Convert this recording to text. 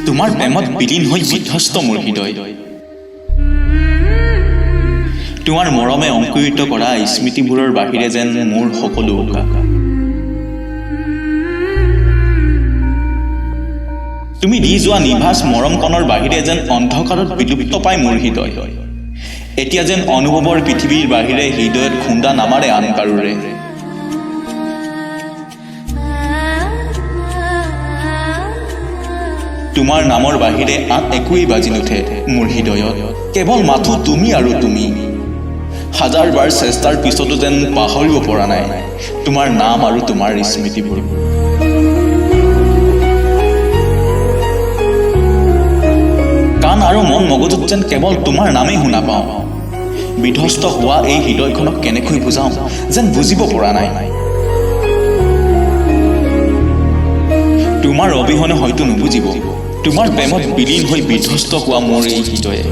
তোমাৰ প্ৰেমত বিলীন হৈ বিধ্বস্ত মোৰ হৃদয় তোমাৰ মৰমে অংকুৰিত কৰা স্মৃতিবোৰৰ বাহিৰে যেন মোৰ সকলো উকা তুমি দি যোৱা নিভাস মৰমকণৰ বাহিৰে যেন অন্ধকাৰত বিলুপ্ত পায় মোৰ হৃদয় এতিয়া যেন অনুভৱৰ পৃথিৱীৰ বাহিৰে হৃদয়ত খুন্দা নামাৰে আন কাৰোৰে তোমাৰ নামৰ বাহিৰে আন একোৱেই বাজি নুঠে মোৰ হৃদয়ত কেৱল মাথো তুমি আৰু তুমি হাজাৰ বাৰ চেষ্টাৰ পিছতো যেন পাহৰিব পৰা নাই তোমাৰ নাম আৰু তোমাৰ স্মৃতিবোৰ কাণ আৰু মন মগজুত যেন কেৱল তোমাৰ নামেই শুনা পাওঁ বিধ্বস্ত হোৱা এই হৃদয়খনক কেনেকৈ বুজাওঁ যেন বুজিব পৰা নাই তোমাৰ অবিহনে হয়তো নুবুজিব তোমাৰ প্ৰেমত বিলীন হৈ বিধ্বস্ত হোৱা মোৰ এই হৃদয়ে